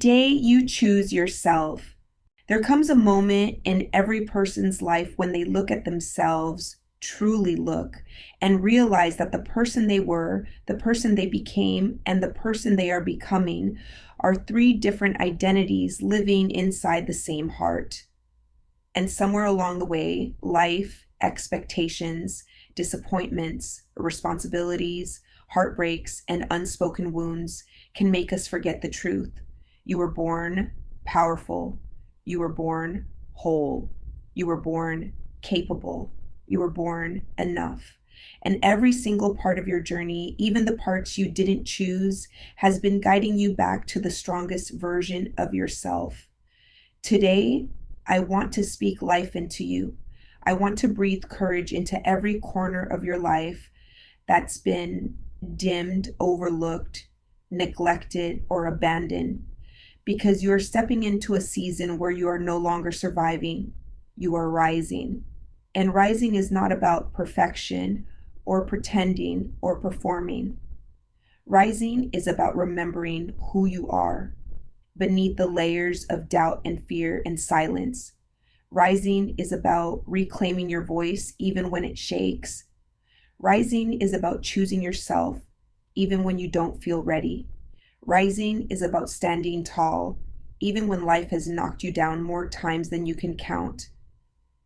day you choose yourself, there comes a moment in every person's life when they look at themselves, truly look, and realize that the person they were, the person they became, and the person they are becoming are three different identities living inside the same heart. And somewhere along the way, life, expectations, disappointments, responsibilities, heartbreaks, and unspoken wounds can make us forget the truth. You were born powerful. You were born whole. You were born capable. You were born enough. And every single part of your journey, even the parts you didn't choose, has been guiding you back to the strongest version of yourself. Today, I want to speak life into you. I want to breathe courage into every corner of your life that's been dimmed, overlooked, neglected, or abandoned, because you are stepping into a season where you are no longer surviving, you are rising. And rising is not about perfection or pretending or performing. Rising is about remembering who you are beneath the layers of doubt and fear and silence. Rising is about reclaiming your voice even when it shakes. Rising is about choosing yourself even when you don't feel ready. Rising is about standing tall even when life has knocked you down more times than you can count.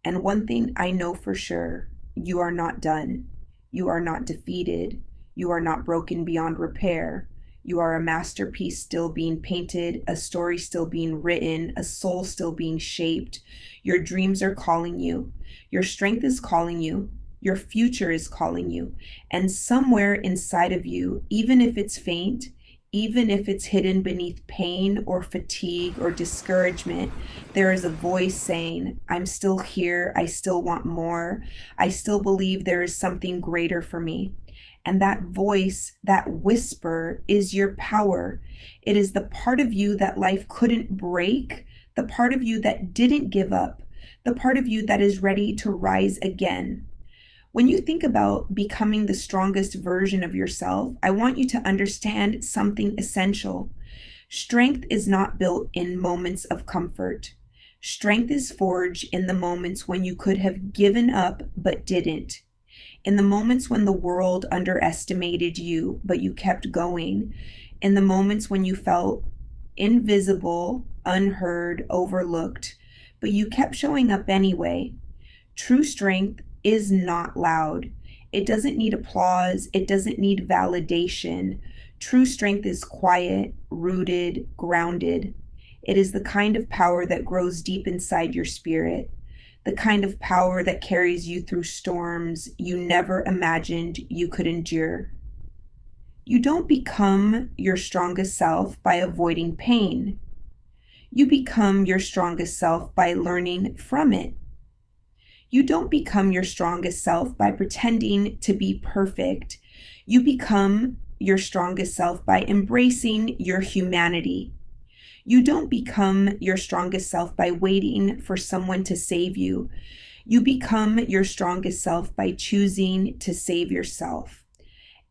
And one thing I know for sure, you are not done. You are not defeated. You are not broken beyond repair. You are a masterpiece still being painted, a story still being written, a soul still being shaped. Your dreams are calling you. Your strength is calling you. Your future is calling you. And somewhere inside of you, even if it's faint, even if it's hidden beneath pain or fatigue or discouragement, there is a voice saying, I'm still here. I still want more. I still believe there is something greater for me. And that voice, that whisper, is your power. It is the part of you that life couldn't break, the part of you that didn't give up, the part of you that is ready to rise again. When you think about becoming the strongest version of yourself, I want you to understand something essential. Strength is not built in moments of comfort. Strength is forged in the moments when you could have given up but didn't. In the moments when the world underestimated you, but you kept going. In the moments when you felt invisible, unheard, overlooked, but you kept showing up anyway. True strength is not loud. It doesn't need applause. It doesn't need validation. True strength is quiet, rooted, grounded. It is the kind of power that grows deep inside your spirit. The kind of power that carries you through storms you never imagined you could endure. You don't become your strongest self by avoiding pain. You become your strongest self by learning from it. You don't become your strongest self by pretending to be perfect. You become your strongest self by embracing your humanity. You don't become your strongest self by waiting for someone to save you. You become your strongest self by choosing to save yourself.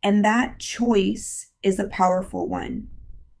And that choice is a powerful one,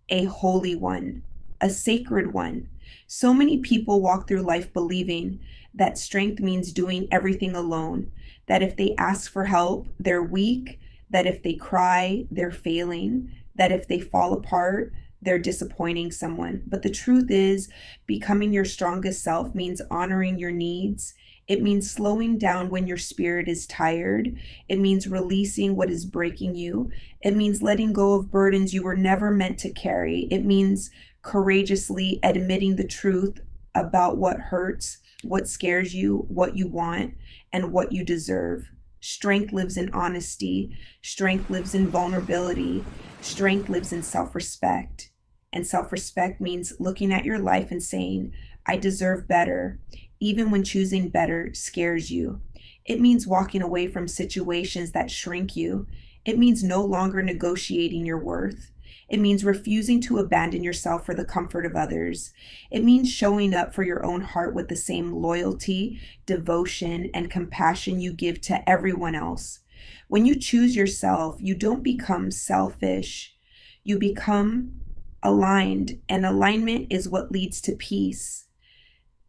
a holy one, a sacred one. So many people walk through life believing that strength means doing everything alone, that if they ask for help, they're weak, that if they cry, they're failing, that if they fall apart, they're disappointing someone. But the truth is, becoming your strongest self means honoring your needs. It means slowing down when your spirit is tired. It means releasing what is breaking you. It means letting go of burdens you were never meant to carry. It means courageously admitting the truth about what hurts, what scares you, what you want, and what you deserve. Strength lives in honesty. Strength lives in vulnerability. Strength lives in self-respect. And self-respect means looking at your life and saying, I deserve better, even when choosing better scares you. It means walking away from situations that shrink you. It means no longer negotiating your worth. It means refusing to abandon yourself for the comfort of others. It means showing up for your own heart with the same loyalty, devotion, and compassion you give to everyone else. When you choose yourself, you don't become selfish. You become aligned, and alignment is what leads to peace.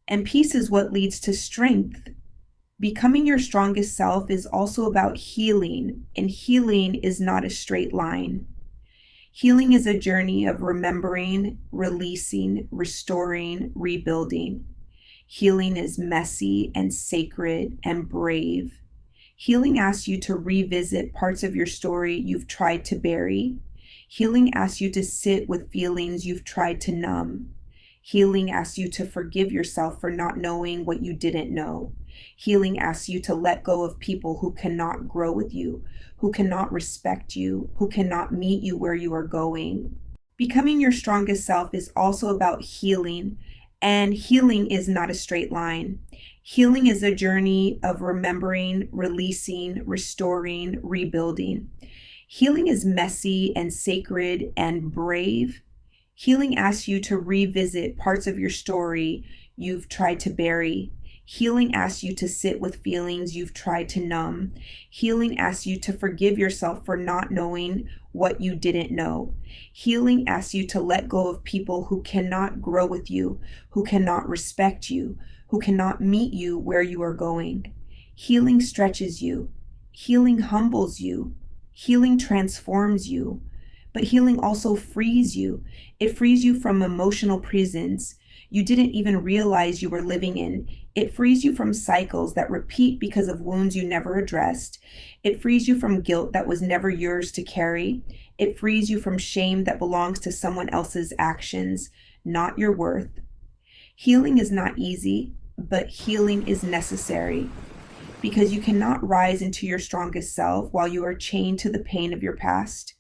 And peace is what leads to strength. Becoming your strongest self is also about healing, and healing is not a straight line. Healing is a journey of remembering, releasing, restoring, rebuilding. Healing is messy and sacred and brave. Healing asks you to revisit parts of your story you've tried to bury. Healing asks you to sit with feelings you've tried to numb. Healing asks you to forgive yourself for not knowing what you didn't know. Healing asks you to let go of people who cannot grow with you, who cannot respect you, who cannot meet you where you are going. Becoming your strongest self is also about healing, and healing is not a straight line. Healing is a journey of remembering, releasing, restoring, rebuilding. Healing is messy and sacred and brave. Healing asks you to revisit parts of your story you've tried to bury. Healing asks you to sit with feelings you've tried to numb. Healing asks you to forgive yourself for not knowing what you didn't know. Healing asks you to let go of people who cannot grow with you, who cannot respect you, who cannot meet you where you are going. Healing stretches you. Healing humbles you. Healing transforms you. But healing also frees you. It frees you from emotional prisons you didn't even realize you were living in. It frees you from cycles that repeat because of wounds you never addressed. It frees you from guilt that was never yours to carry. It frees you from shame that belongs to someone else's actions, not your worth. Healing is not easy, but healing is necessary, because you cannot rise into your strongest self while you are chained to the pain of your past.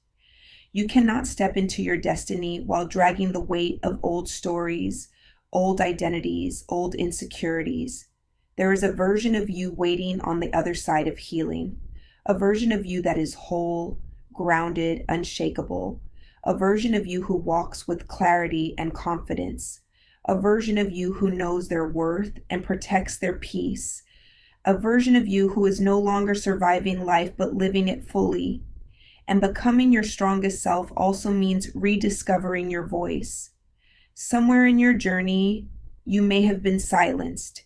You cannot step into your destiny while dragging the weight of old stories, old identities, old insecurities. There is a version of you waiting on the other side of healing, a version of you that is whole, grounded, unshakable, a version of you who walks with clarity and confidence, a version of you who knows their worth and protects their peace, a version of you who is no longer surviving life but living it fully. And becoming your strongest self also means rediscovering your voice. Somewhere in your journey, you may have been silenced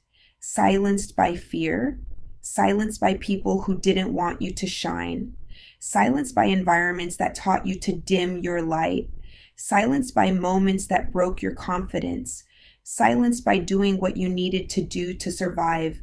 by fear, silenced by people who didn't want you to shine, silenced by environments that taught you to dim your light, silenced by moments that broke your confidence, silenced by doing what you needed to do to survive,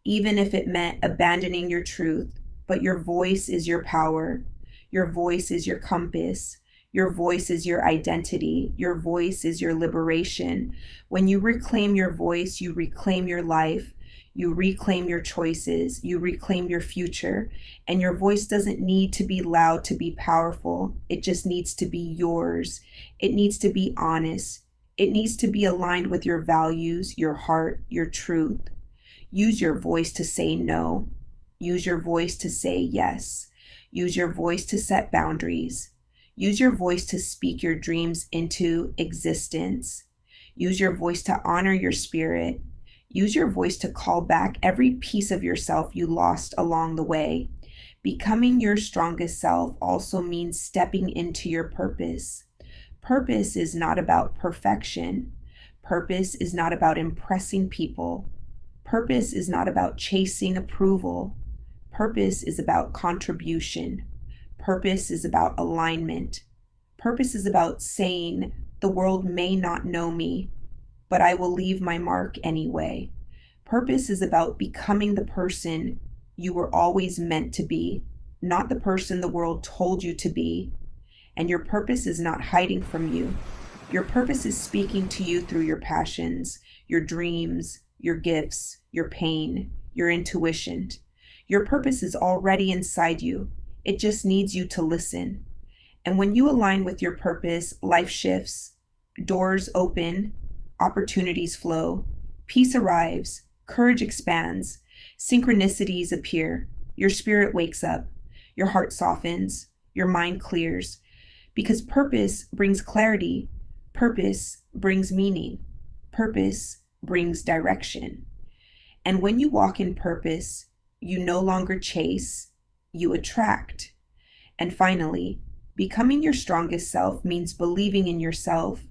even if it meant abandoning your truth. But your voice is your power. Your voice is your compass. Your voice is your identity. Your voice is your liberation. When you reclaim your voice, you reclaim your life. You reclaim your choices. You reclaim your future. And your voice doesn't need to be loud to be powerful. It just needs to be yours. It needs to be honest. It needs to be aligned with your values, your heart, your truth. Use your voice to say no. Use your voice to say yes. Use your voice to set boundaries. Use your voice to speak your dreams into existence. Use your voice to honor your spirit. Use your voice to call back every piece of yourself you lost along the way. Becoming your strongest self also means stepping into your purpose. Purpose is not about perfection. Purpose is not about impressing people. Purpose is not about chasing approval. Purpose is about contribution. Purpose is about alignment. Purpose is about saying, the world may not know me, but I will leave my mark anyway. Purpose is about becoming the person you were always meant to be, not the person the world told you to be. And your purpose is not hiding from you. Your purpose is speaking to you through your passions, your dreams, your gifts, your pain, your intuition. Your purpose is already inside you. It just needs you to listen. And when you align with your purpose, life shifts, doors open, opportunities flow, peace arrives, courage expands, synchronicities appear, your spirit wakes up, your heart softens, your mind clears. Because purpose brings clarity, purpose brings meaning, purpose brings direction. And when you walk in purpose, you no longer chase, you attract. And finally, Becoming your strongest self means believing in yourself,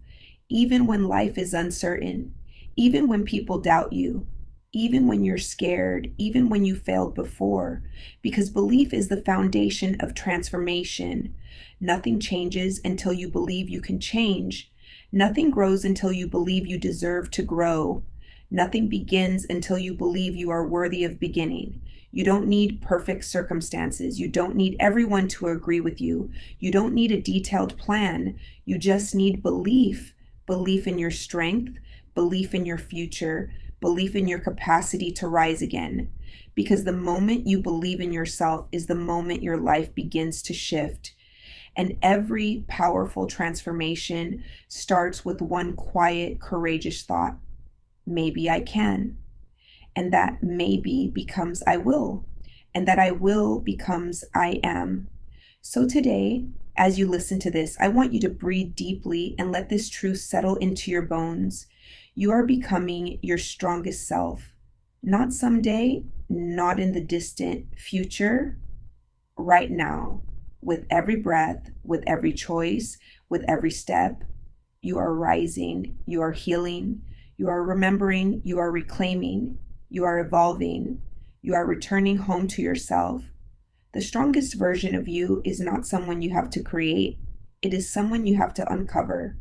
even when life is uncertain, even when people doubt you, even when you're scared, even when you failed before, because belief is the foundation of transformation. Nothing changes until you believe you can change. Nothing grows until you believe you deserve to grow. Nothing begins until you believe you are worthy of beginning. You don't need perfect circumstances. You don't need everyone to agree with you. You don't need a detailed plan. You just need belief. Belief in your strength, belief in your future, belief in your capacity to rise again. Because the moment you believe in yourself is the moment your life begins to shift. And every powerful transformation starts with one quiet, courageous thought. Maybe I can. And that maybe becomes I will. And that I will becomes I am. So today, as you listen to this, I want you to breathe deeply and let this truth settle into your bones. You are becoming your strongest self. Not someday, not in the distant future, right now. With every breath, with every choice, with every step, you are rising, you are healing, you are remembering, you are reclaiming, you are evolving, you are returning home to yourself. The strongest version of you is not someone you have to create. It is someone you have to uncover.